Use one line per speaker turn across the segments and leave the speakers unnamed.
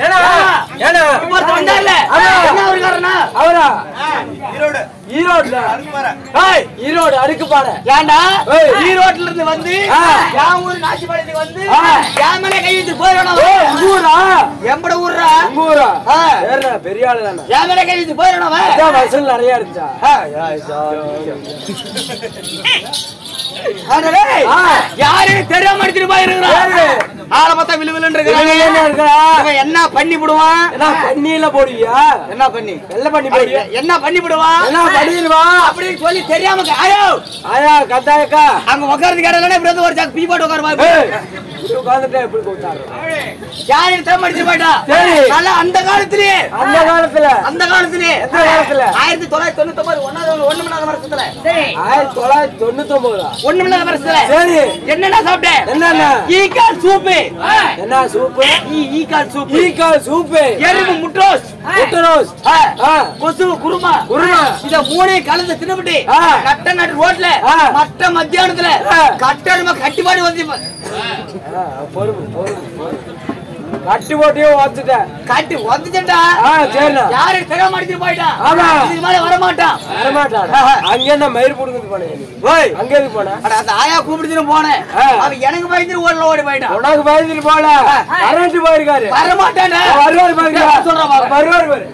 ஏனா ஏனா
வந்தார்ல என்ன அவர்காரனா
அவரா
ஈரோட்ல
ஏய் ஈரோடு அடுக்கு பாட
ஏண்டா ஈரோட்ல இருந்து வந்து யாம் ஊர் நாச்சிபாளையத்துக்கு வந்து யாமலே கை வச்சு போறணும்
ஊரா
எம்பட ஊர்ரா
ஊரா ஏறா பெரிய ஆளு தான
யாமலே கை வச்சு போறணும்
அதான் வசூல் நிறைய இருந்துச்சா
யாரு தெரியாம எடுத்துட்டு போயிருக்காரு ஆளை பார்த்தா விழுவிலுன்னு என்ன பண்ணி போடுவான்
என்ன பண்ணியில போடுவியா
என்ன பண்ணி
வெள்ள பண்ணி போடுவியா
என்ன பண்ணி போடுவான்
என்ன பண்ணிடுவா
அப்படின்னு சொல்லி தெரியாம ஆயோ
ஆயா கத்தாயக்கா
அங்க உட்கார்ந்து கேடல இப்படி ஒரு சாக்கு பீ போட்டு உட்காருவா
உட்கார்ந்துட்டே எப்படி கூட்டாரு
யாரு தெரியாம எடுத்துட்டு போயிட்டா
சரி
நல்லா அந்த காலத்துல
எந்த காலத்துல
1999 ஒண்ணுமில்லாத வருஷத்துல
1999
ஒண்ணுமில்லாத வருஷத்துல
சரி
என்னென்ன சாப்பிட்டேன்
என்னென்ன
ஈக்கால் சூப்பு
என்ன சூப்பு
ஈக்கால் சூப்பு எறும்பு முட்டோஸ் கொசு குருமா இத மூணே கலந்து தின்னுபிட்டு கட்ட நடு ரோட்ல மட்ட மத்தியானத்துல கட்டடமா கட்டிப்பாடு வந்து
கட்டி போட்டியே வந்துட்டேன்
கட்டி வந்துட்டா
சரிண்ணா
யாரு தெரிய மாட்டேன்னு போயிட்டான்
ஆமா
இதுக்கு மேல வரமாட்டான்
அங்க என்ன மயிர் புடுங்குது போனேன் அங்க எதுக்கு போன
அந்த ஆயா கூப்பிடுன்னு போனேன் அவன் எனக்கு பயந்துட்டு ஓடல ஓடி போயிட்டான்
உனக்கு பயந்துட்டு போல கரண்ட் போயிருக்காரு
வரமாட்டானே
வருவாரு பாருங்க
சொல்றேன்
வருவாரு பாரு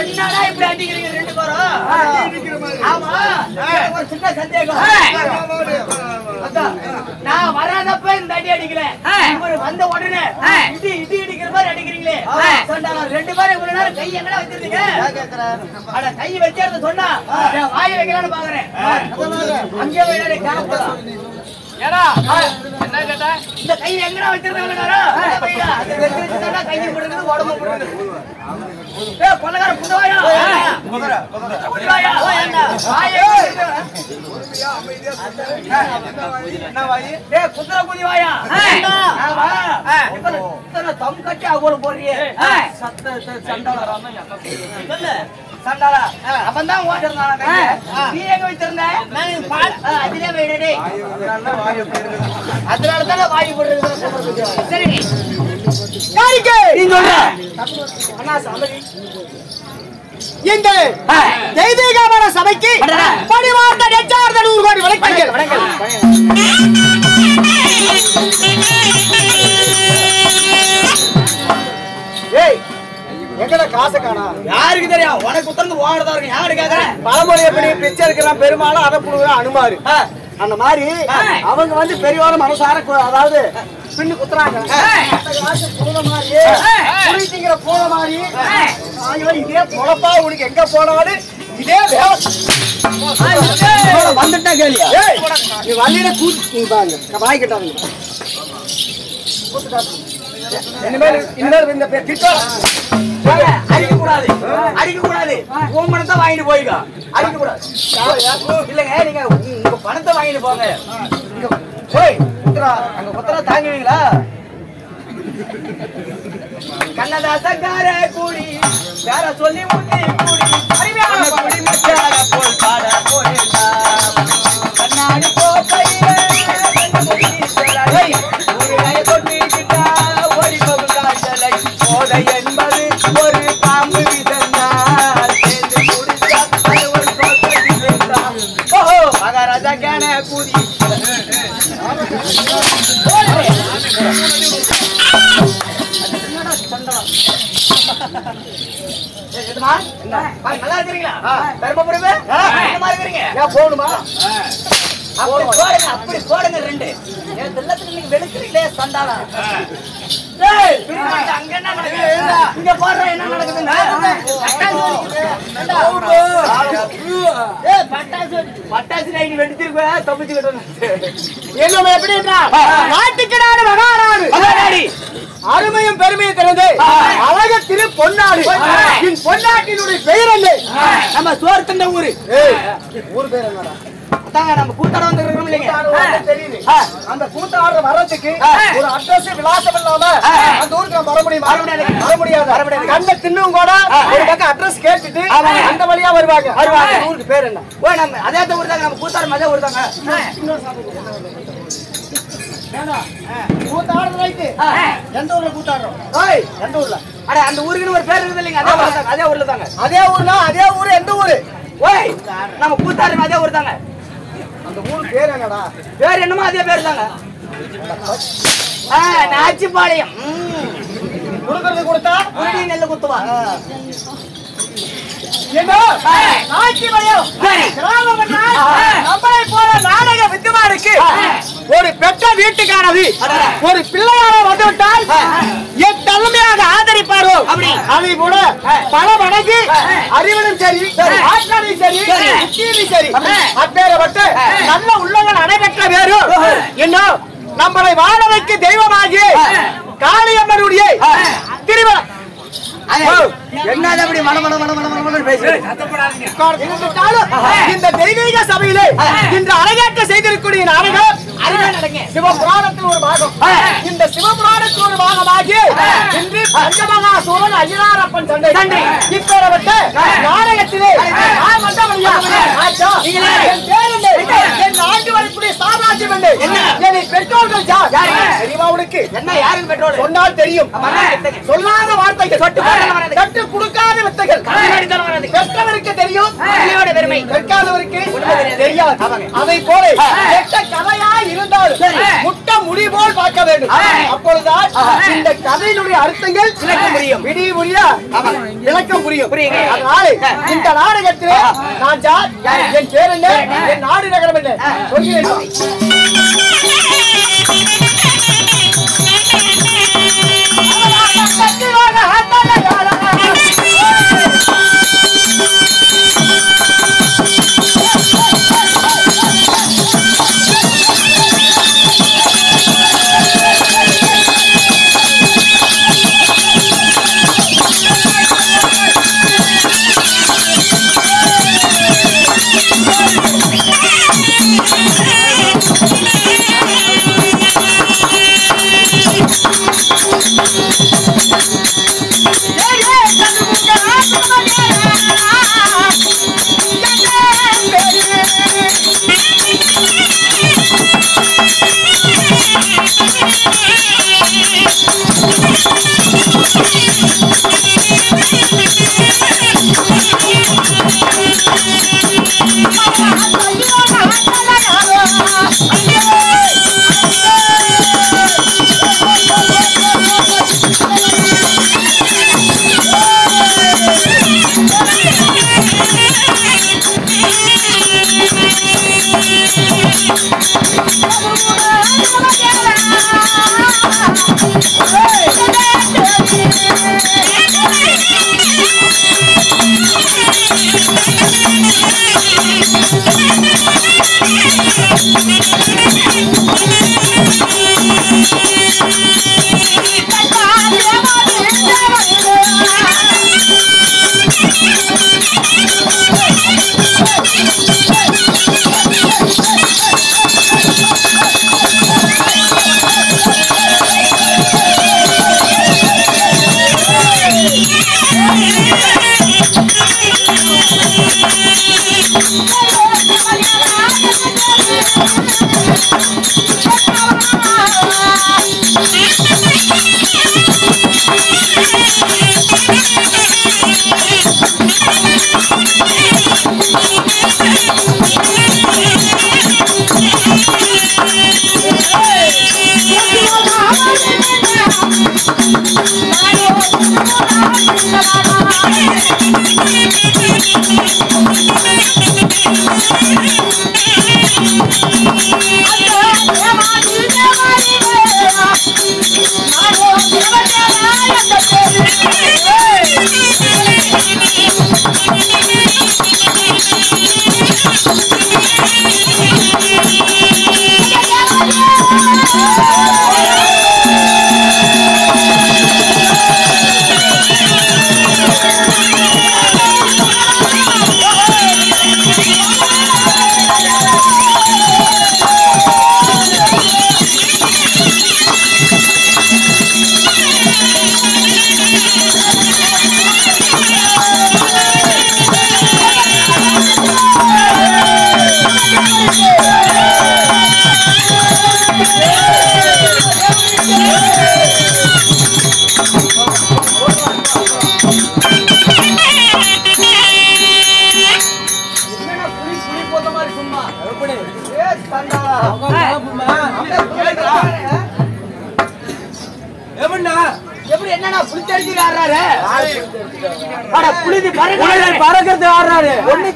என்னடா இப்படி அடிக்கிறீங்க ரெண்டு பேரும்? ஆமா, ஒரு சின்ன சந்தேகம். நான் வராதப்ப இந்த அடி அடிக்கல, இவரு வந்த உடனே இடி இடிக்கிற மாதிரி அடிக்கிறீங்களே. ரெண்டு பேரும் இவ்வளவு நேரம் கை எங்கடா வச்சிருந்தீங்க? அட கை வச்சேன்னு சொன்னா வாய் வைக்கலான்னு பாக்குறேன். அங்கே போய் காணப்படலாம். ஏடா என்ன கேட்ட? இந்த கை எங்கடா வச்சிருந்தாங்க? கை போடுறது உடம்பு போடுறது. கொள்ளக்கார புதுவாயா குதிரை குதி வாயா தம் கட்டி அகோல போறியே சண்டாளா அவன் தான் ஓட்டிருந்தாங்க. நீ எங்க வச்சிருந்த? அதனாலதான் வாயு போடுறது. சரி
இந்த தெய்வீகமான சபைக்கு பணிவார்ந்த நெஞ்சார்ந்த 100 கோடி வணக்கங்கள். ஏய் எங்கடா காசை காணா?
யாருக்கு தெரியும்? உனக்கு உத்தரந்து ஓடுதா இருக்கு. யாரு கேக்குறேன்?
பழமொழி எப்படி பிச்சை இருக்கிறான் பெருமாளும் அதை புடுங்குறான் அனுமாரு. அந்த மாதிரி அவங்க வந்து பெரியவார மனசார அதாவது பின்னு குத்துறாங்க. புரிஞ்சுங்கிற போன மாதிரி இதே பொழப்பா உனக்கு எங்க போனாலும் இதே வந்துட்டா கேளியா? நீ வண்டியில கூட்டு வாய்க்கிட்டாங்க. இனிமேல் இந்த
அடிக்க கூடாது, அடிக்க கூடாது. உன் பணத்தை வாங்கிட்டு போய்க்கோ. அடிக்க கூடாது இல்லங்க. நீங்க உங்க பணத்தை வாங்கிட்டு போங்க. போய் அங்க குத்துறா தாங்குவீங்களா? கண்ணதாசக்கார கூடி வேற சொல்லி முன்னே கூடி அறிவியான கூடி மச்சார போல் பாட போறேடா. கண்ணாடி கோப்பையில கொட்டிக்கிட்டா ஓடி போகும் காய்ச்சலை போதை என்பது ஒரு பாம்பு விசந்தால் சேர்ந்து குடிச்சா அது ஒரு கோட்டை விசந்தான். ஓஹோ மகாராஜா கேன கூடி நல்லா இருக்கிறீங்களா? தர்மபுரமே இருக்கிறீங்க.
போகணுமா?
அப்படி போடுங்க ரெண்டு. நீங்க வெளுக்கிறீங்களே சண்டாளா. அங்க என்ன நடக்குது? இங்க போடுற என்ன நடக்குதுன்னா பட்டாசு ரைடு வெடிச்சிருக்க தப்பிச்சுக்கிட்டு
என்ன எப்படி நாட்டுக்கிடாத மகாநாடு அருமையும் பெருமையும் திறந்து அழக திரு பொன்னாடு. பொன்னாட்டினுடைய பெயர் என்ன?
நம்ம சோர்த்தண்ட ஊரு.
ஊர் பேர் என்னடா?
நம்ம கூத்தாட வந்துருக்கோம் இல்லைங்க.
தெரியுது. அந்த கூத்தாட வர்றதுக்கு ஒரு அட்ரஸ் விலாசம் இல்லாம அந்த ஊருக்கு நம்ம வர முடியுமா? வர முடியாது. கண்ண தின்னும் கூட ஒரு பக்கம் அட்ரஸ் கேட்டுட்டு அந்த வழியா வருவாங்க. ஊருக்கு பேர் என்ன?
ஓ நம்ம அதே ஊர் தாங்க. நம்ம கூத்தாட அதே ஊர் தாங்க.
கூத்தாடுறது ரைட்டு. எந்த ஊர்ல கூத்தாடுறோம்? எந்த ஊர்ல?
அட அந்த ஊருக்குன்னு ஒரு பேர் இருக்குது இல்லைங்க. அதே ஊர்ல தாங்க.
அதே ஊர்னா அதே ஊரு. எந்த ஊரு?
ஓய் நம்ம கூத்தாடுறோம் அதே ஊர் தாங்க.
அந்த ஊர் பேர் என்னடா?
பேர் என்னமோ அதே பேர் தாங்க. நாச்சிபாளையம்.
கொடுக்கறது கொடுத்தா
உருடி நெல்லு குத்துவா.
நம்மளை போல நாடக வித்துமானுக்கு ஒரு பெற்ற வீட்டுக்கானது ஒரு பிள்ளையாக வந்துவிட்டால் என் தலைமையாக ஆதரிப்பாரோ அதை கூட பல மடங்கு அறிவிலும் சரி ஆட்களும் சரி புத்தியிலும் சரி அப்பேறப்பட்டு நல்ல உள்ளங்கள் அடைபெற்ற வேறும் இன்னும் நம்மளை வாழ வைக்க தெய்வமாகிய காளியம்மனுடைய திருவிழா
என்னது அப்படி மனமன பேசுறேன்.
இந்த தெய்வீக சபையிலே இன்று அரங்கேற்ற செய்திருக்கூடிய நாடகம் சிவபுராணத்தில் ஒரு பாகம். இந்த சிவபுராணத்தில் ஒரு பாகமாகி இன்று பஞ்சமகாசூரன் ஐயனாரப்பன் சண்டை இப்பேறப்பட்ட நாடகத்திலே என் நாட்டு வரக்கூடிய சாம்ராஜ்யம் என்ன? என்னை பெற்றோர்கள் தெரியுமாவுக்கு
என்ன யாருக்கு பெற்றோர்
சொன்னால் தெரியும். சொல்லாத வார்த்தைகள் கற்றுக் கொடுக்காத வித்தைகள் பெற்றவருக்கு தெரியும் பெருமை கற்காதவருக்கு தெரியாது. அதை போல கெட்ட கதையா இருந்தால் முட்ட முடி போல் பார்க்க வேண்டும். அப்பொழுதுதான் இந்த கதையினுடைய அர்த்தங்கள் விளக்க முடியும். விளக்க புரியும். அதனால இந்த நாடகத்திலே நான் யார், என் பேர் என்ன, என் நாடு நகரம் என்ன சொல்கிறேன்.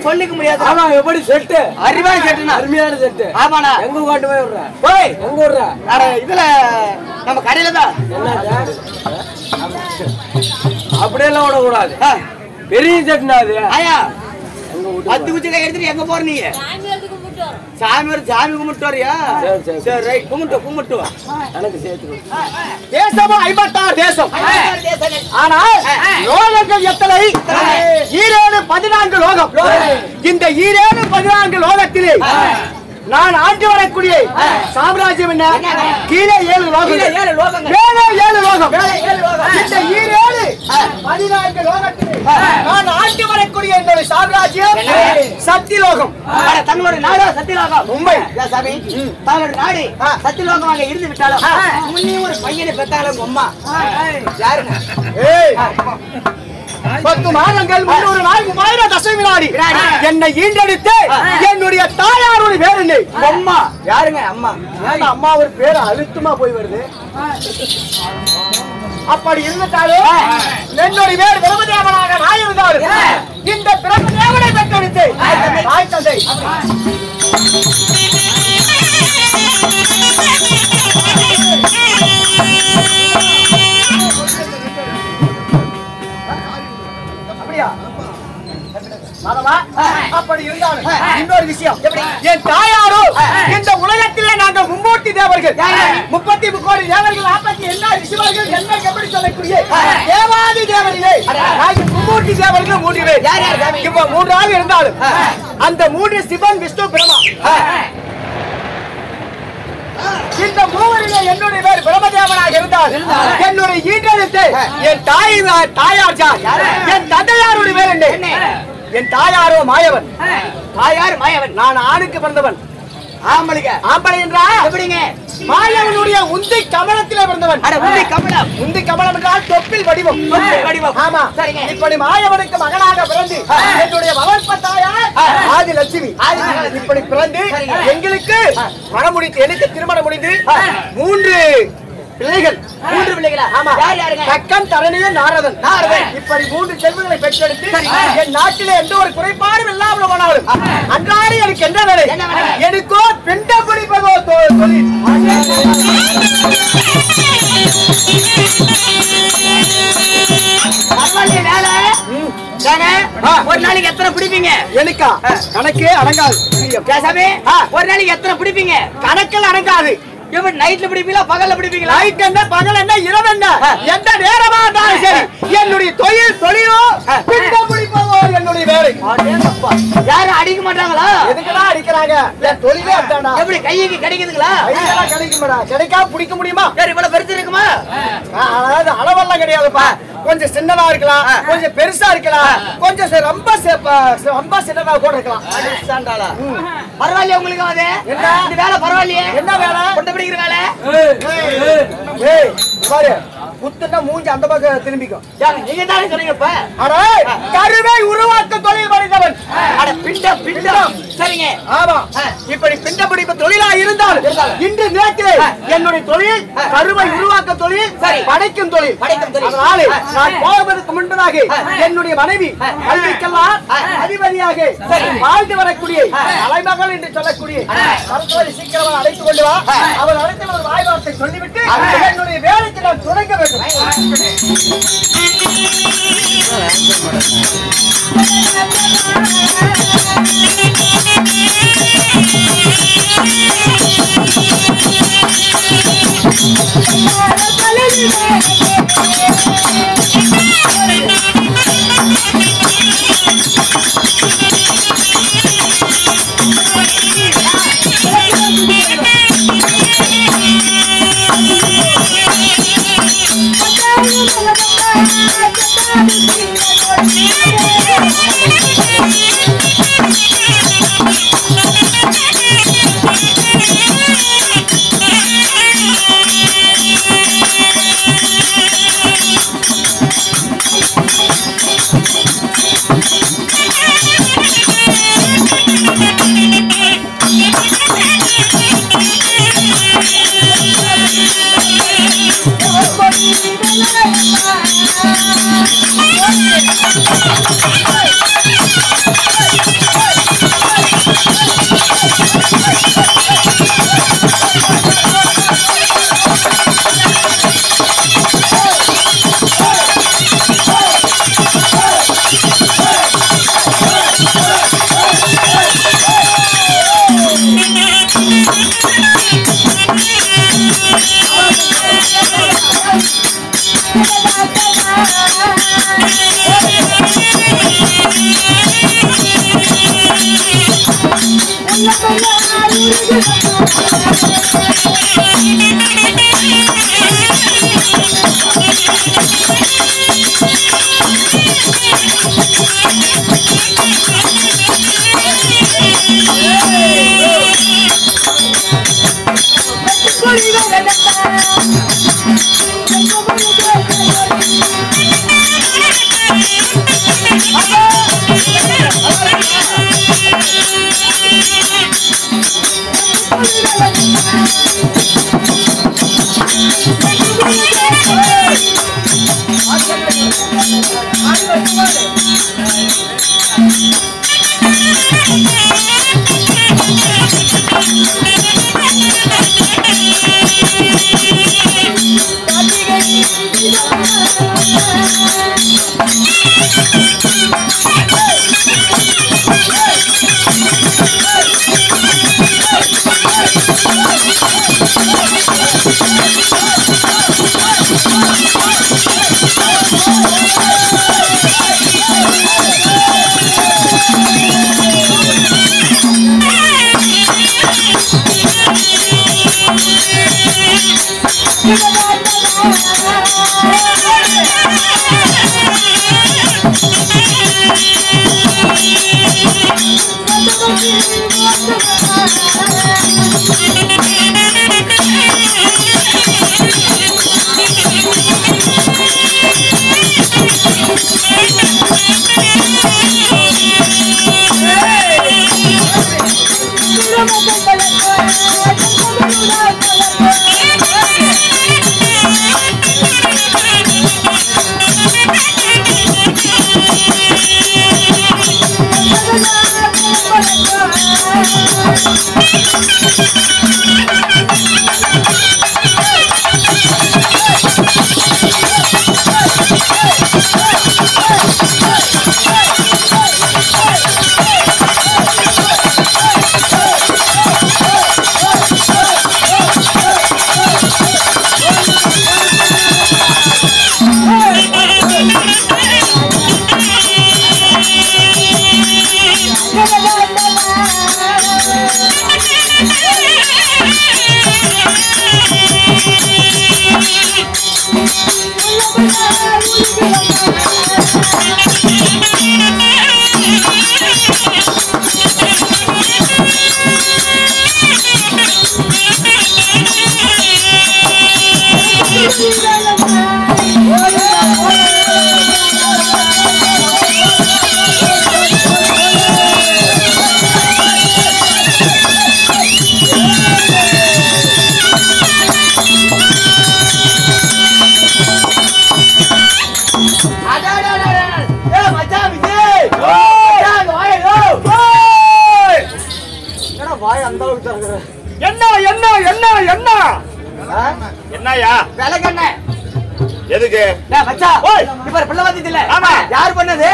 சொல்லிக்க முடியாது. ஆமா, எப்படி செட்டு அறிவான செட்டுனா அருமையான செட்டு. ஆமாண்ணா, எங்க காட்டு போய் விடுற போய் எங்க விடுற இதுல நம்ம கடையில தான். அப்படியெல்லாம் விடக்கூடாது, பெரிய செட்டுனா அது. ஆயா 10 குச்சி கை எடுத்துட்டு எங்க போற நீங்க? சாமி கும்பிட்டு வரியா? சரி ரைட், கும்பிட்டு எனக்கு சேர்த்து. தேசமா 56 தேசம். ஆனால் லோகங்கள் எத்தனை? 14 லோகம். இந்த 14 லோகத்திலே நான் ஆண்டு வரக்கூடிய சாம்ராஜ்யம் என்ன? கீழே 7 லோகம், மேலே 7 லோகம். இந்த 14 லோகத்திலே நான் ஆண்டு வரக்கூடிய என்னுடைய சாம்ராஜ்யம் சத்தியலோகம். தங்களுடைய நாடு சத்தியலோகம் மும்பை. சாமி, தங்களுடைய நாடு சத்தியலோகமாக இருந்து விட்டாலும் முன்னே ஒரு பையனை பெற்றாலும் அம்மா யாருங்க? 10 மாதங்கள் 300 நாள் 3000 தசமி வினாடி என்னை ஈண்டெடுத்து என்னுடைய தாயாருடைய பேர் என்ன?
அம்மா. யாருங்க அம்மா?
அம்மா ஒரு பேர் அழுத்தமா போய் வருது. அப்படி இருந்துட்டாலும் என்னுடைய பேர் பிரம்மதேவனாக நான் இருந்தாலும் இந்த பிரம்மதேவனை பெற்றெடுத்து தாய் தந்தை அப்படியா? அப்படி இருந்தாலும் இன்னொரு விஷயம், என் தாயாரோ இந்த உலகத்திலே நாங்கள் மும்மூர்த்தி தேவர்கள், 30 கோடி தேவர்கள், 40 என்ன ரிஷிவர்கள் என்ன எப்படி சொல்லக்கூடிய தேவாதி தேவர்களே நாங்கள் மும்மூர்த்தி தேவர்கள் 3 பேர். இப்ப 3 இருந்தாலும் அந்த 3 சிவன் விஷ்ணு பிரம்மா. இந்த மூவரிலே என்னுடைய பேர் பிரம்மதேவனாக இருந்தால் என்னுடைய ஈன்றெடுத்து என் தாயார் என் தந்தையாருடைய பேர் என்ன? என் தாயாரோ மாயவன்.
தாயார் மாயவன்.
நான் ஆணுக்கு பிறந்தவன். ஆம்பளை என்றா எப்படிங்க? மாயவனுடைய உந்தி கமலத்திலே பிறந்தவன். உந்தி கமலம் என்றால் தொப்பில் வடிவம். ஆமா. இப்படி மாயவனுக்கு மகனாக பிறந்து என்னுடைய வளர்ப்ப தாயார் ஆதிலட்சுமி இப்படி பிறந்து எங்களுக்கு எனக்கு திருமணம் முடிந்து 3 பிள்ளைகள்.
3 பிள்ளைகளா?
ஆமா.
யார் யாருங்க?
தக்கன், தரணியன், நாரதன். இப்படி 3 செல்வங்களை பெற்றெடுத்து என் நாட்டிலே எந்த ஒரு குறைபாடும் இல்லாமல் போனாலும் அன்றாட எனக்கு என்ன வேலை? எனக்கோ பெண்ட பிடிப்பதோ தொழில்.
ஒரு நாளைக்கு எத்தனை பிடிப்பீங்க?
எனக்கா கணக்கே அடங்காது.
ஒரு நாளைக்கு எத்தனை பிடிப்பீங்க?
கணக்கில் அடங்காது.
நைட்ல பிடிப்பீங்களா பகல்ல பிடிப்பீங்களா?
நைட் என்ன பகல் என்ன இரவு என்ன எந்த நேரமா இருந்தாலும் சரி என்னுடைய தொழிலோ பிண்டம் பிடிப்பதோ என்னுடைய வேலை.
யாரும் அடிக்க மாட்டாங்களா?
எதுக்கெல்லாம் அடிக்கிறாங்க? என் தொழிலே அதானா.
எப்படி கைக்கு கிடைக்குதுங்களா?
கையெல்லாம் கிடைக்குமாடா? கிடைக்காம பிடிக்க முடியுமா?
சரி, இவ்வளவு பெருசு இருக்குமா?
அதாவது அளவெல்லாம் கிடையாதுப்பா. கொஞ்சம் சின்னதா இருக்கலாம், கொஞ்சம் பெருசா இருக்கலாம், கொஞ்சம் ரொம்ப சின்னதா கூட இருக்கலாம்.
பரவாயில்லையா உங்களுக்கு? அது என்ன இந்த வேலை? பரவாயில்லையே.
என்ன வேலை?
கொண்டு பிடிக்கிற வேலை.
பாரு, குத்துனா மூஞ்சி அந்த பக்கம் திரும்பிக்கும்.
நீங்க தானே சொன்னீங்கப்பா.
கருவை உருவாக்க தொழில் படித்தவன்.
பிண்டம். சரிங்க.
ஆமா. இப்படி பிண்ட பிடிப்பு தொழிலா இருந்தால் இன்று நேற்று என்னுடைய தொழில் கருவை உருவாக்க தொழில், படைக்கும் தொழில். அதனால நான் போவதற்கு முன்பதாக என்னுடைய மனைவி கல்விக்கெல்லாம் அதிபதியாக வாழ்ந்து வரக்கூடிய தலைமகள் என்று சொல்லக்கூடிய சீக்கிரமாக அழைத்துக் கொண்டு வா. அவர் அழைத்த ஒரு வாய்வார்த்தை சொல்லிவிட்டு என்னுடைய வேலைக்கு நான் தொடங்க வேண்டும். என்ன என்ன என்ன என்ன என்னயா
விலகண்ண
எதுக்கு
மச்சான் இப்ப பிள்ளை வந்துட்டு இல்ல
ஆமா
யார் பண்ணது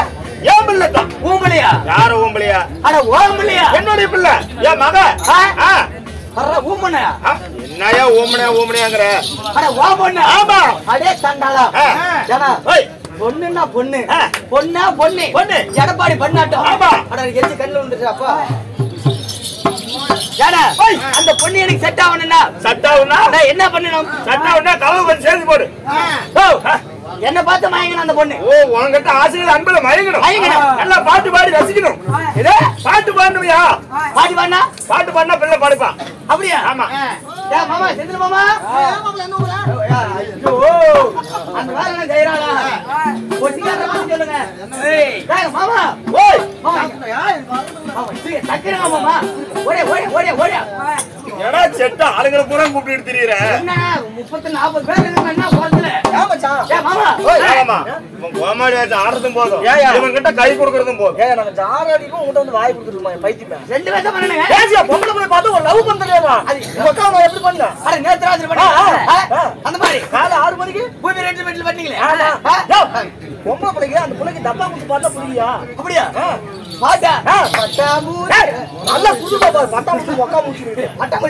ஏன் பிள்ளை தான்
ஊம்பலியா
யாரு ஊம்பலியா
அட ஓம்பலியா
என்னுடைய பிள்ளை என் மக
ஊம்பனையா
என்னையா ஊம்பனையா ஊம்பனையாங்கிற
அட ஓம்பண்ண
ஆமா
அடே தண்டாளா ஏனா பொண்ணுன்னா பொண்ணு பொண்ணா பொண்ணு
பொண்ணு
எடப்பாடி பண்ணாட்டம்
ஆமா
அட எச்சி கண்ணு வந்துச்சு அப்பா ஏடா அந்த பொண்ணு எனக்கு செட் ஆவணும்னா
செட் ஆகுனா
நான் என்ன பண்ணணும்
செட் ஆகுனா கலவு கொஞ்சம் சேர்த்து போடு
என்ன பார்த்து மயங்கணும் அந்த பொண்ணு
ஓ உன்கிட்ட ஆசையில் அன்புல மயங்கணும் நல்லா பாட்டு பாடி ரசிக்கணும் இதே பாட்டு பாடணுமையா
பாடி பாடினா
பாட்டு பாடினா பிள்ளை பாடுப்பான்
அப்படியா
ஆமா
மாமா செந்தில் மாமா அந்த வேலை என்ன செய்யறாளா சொல்லுங்க மாமா
ஓய்
டக்குறா மாமா ஓடியா ஓடியா ஓடியா ஓடியா
ஏடா செட்ட ஆளுங்களை பூரா கூப்பிட்டு திரியற
என்ன 30-40 பேர் என்ன போறதுல மாமா
ஆமா கோமாடி ஆடுறதும் போதும் இவன் கிட்ட கை கொடுக்கறதும் போதும்
நாங்க ஜாரடிக்கும் உங்ககிட்ட வந்து வாய் கொடுத்துருமா பைத்தியம்
ரெண்டு பேரும் பண்ணனுங்க
பேசியா பொம்பளை போய் பார்த்து ஒரு லவ் பண்றேவா அது உங்க அம்மா எப்படி பண்ணா
அட நேத்து ராத்திரி பண்ண அந்த மாதிரி
காலை 6 மணிக்கு
பூமி ரெண்டு வீட்ல பண்ணீங்களே
பொம்பளை பிள்ளைக்கு அந்த பிள்ளைக்கு டப்பா குத்து பார்த்தா புரியா
அப்படியா பாட்டா பட்டாமூ
நல்லா குடுப்பா பாரு பட்டாமூச்சி மொக்கா மூச்சி
பட்டாமூச்சி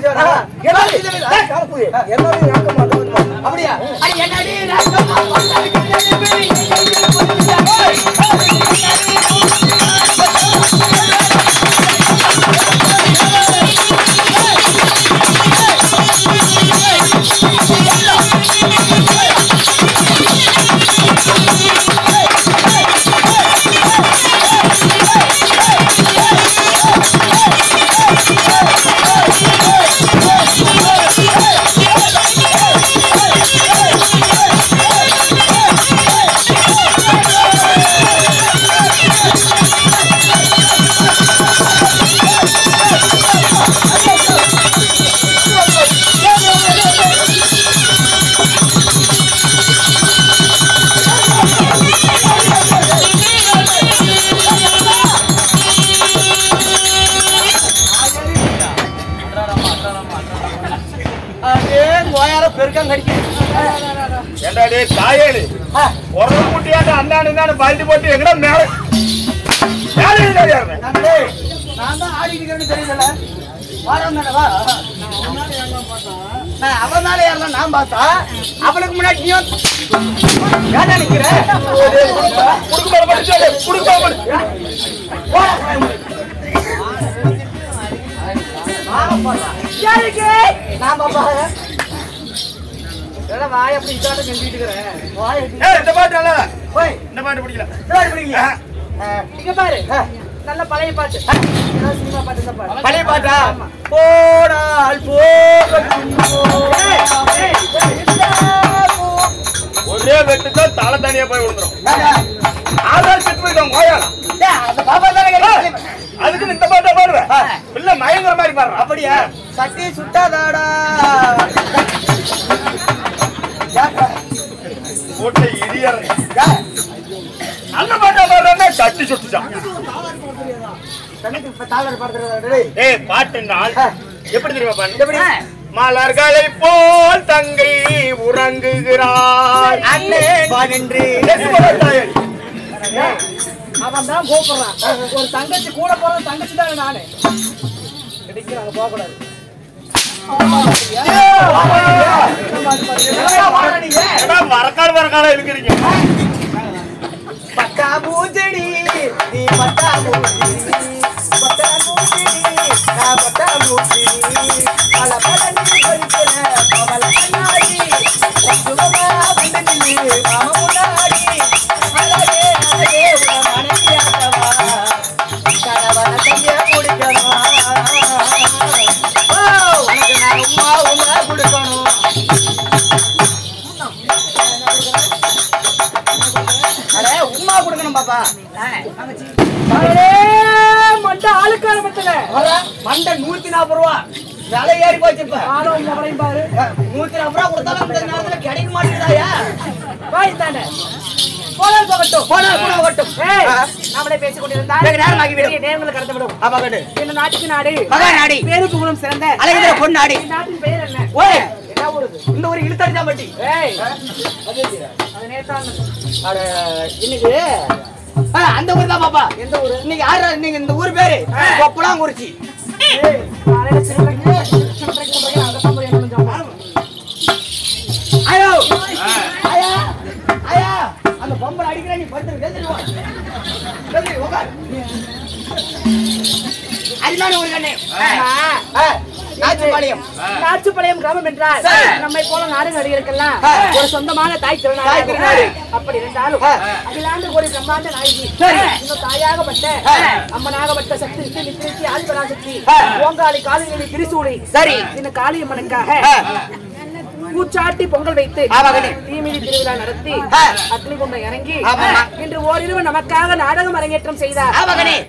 அப்படியா அடி என்னடி
தாயேலி ஒரு குட்டியாட்ட அந்தாண்டு பழுத்து போட்டு எங்கடா மேல
நான் தான் ஆடிக்கிறேன்னு தெரியல. வாரம் தானே வா. அவன் மேல ஏறலாம் நான் பார்த்தா அவளுக்கு முன்னாடி நீ ஏன் நினைக்கிற? நான் பாப்பா வாய் அப்படி இதாட்ட செஞ்சுட்டு இருக்கிறேன். வாய்
இந்த பாட்டு நல்லா இந்த பாட்டு பிடிக்கல.
பிடிக்கல. இங்க பாரு நல்ல பழைய பாட்டு. சினிமா பாட்டு தான் பாடு.
பழைய பாட்டா?
போடால்
ஒரே வெட்டுதான் தலை தனியா போய் விழுந்துரும். ஆதார் செத்து போயிட்டோம் கோயால.
பாப்பா தானே
அதுக்கு இந்த பாட்டா பாடுவேன். இல்ல மயங்கர மாதிரி பாடுறேன்.
அப்படியா? சட்டி சுட்டாதாடா
போட்டு இடியற நல்ல பாட்டா பாடுறேன்னா சட்டி சுட்டுச்சான். ஏய் பாட்டு நாள் எப்படி தெரியுமா பாட்டு? எப்படி? மலர்களை போல் தங்கை உறங்குகிறார்
அவன் தான் கூப்பிடுறான். ஒரு தங்கச்சி கூட போற தங்கச்சி தானே நானு. கிடைக்கிறாங்க போக கூடாது.
வரக்காடு இருக்கிறீங்க.
பட்டா பூச்செடி நீ பட்டா பூச்செடி பட்டா பூச்செடி நான் பட்டா பூச்செடி பல பல நீ பறிக்கிற பவள கண்ணாடி சுகமா வந்து நில்லு மாம முன்னாடி அழகே அழகே உன மனைவியாகவா கணவன கைய குடிக்கவா உனக்கு நான் உமா கொடுக்கணும். உமா கொடுக்கணும் பாப்பா. மண்டை ஆளுக்கார பத்தல மண்டை 140 ரூபா விலை ஏறி போச்சுப்ப. பாரு 140 ரூபா கொடுத்தாலும் இந்த நேரத்துல கிடைக்க மாட்டேங்குதாயா? வாய் தானே போனால் போகட்டும். போகட்டும். நம்மளே பேசிக் கொண்டிருந்தால் நேரங்களை கடத்த விடும். இந்த நாட்டுக்கு நாடு மகாநாடி பேரு புகழும் சிறந்த அழகிற பொன்னாடி. நாட்டின் பெயர் என்ன? என்ன ஊரு? இந்த ஊர் இழுத்தடிச்சா பட்டி. இன்னைக்கு அந்த ஊர் தான் பாப்பா. எந்த ஊரு? இன்னைக்கு யாரு? நீங்க இந்த ஊர் பேரு கொப்பளாங்குறிச்சி. ஐயோ ஐயா ஐயா அந்த பொம்பளை அடிக்கிற நீ படுத்து அருமையான ஒரு கண்ணே. நாச்சுப்பாளையம் கிராமம் என்றால் நம்மை போல நாடு நடிகருக்கெல்லாம் ஒரு சொந்தமான தாய் திருநாடு. அப்படி இருந்தாலும் அகிலாண்டு ஒரு பிரம்மாண்ட நாயகி இன்னும் தாயாகப்பட்ட அம்மனாகப்பட்ட சக்தி நித்திரிச்சி ஆதிபராசக்தி ஓங்காளி காளிகளி திரிசூலி சரி இந்த காளியம்மனுக்காக பூச்சாட்டி பொங்கல் வைத்து தீமிதி திருவிழா நடத்தி அக்னி குண்டம் இறங்கி இன்று ஓரிரவு நமக்காக நாடகம் அரங்கேற்றம் செய்தார்.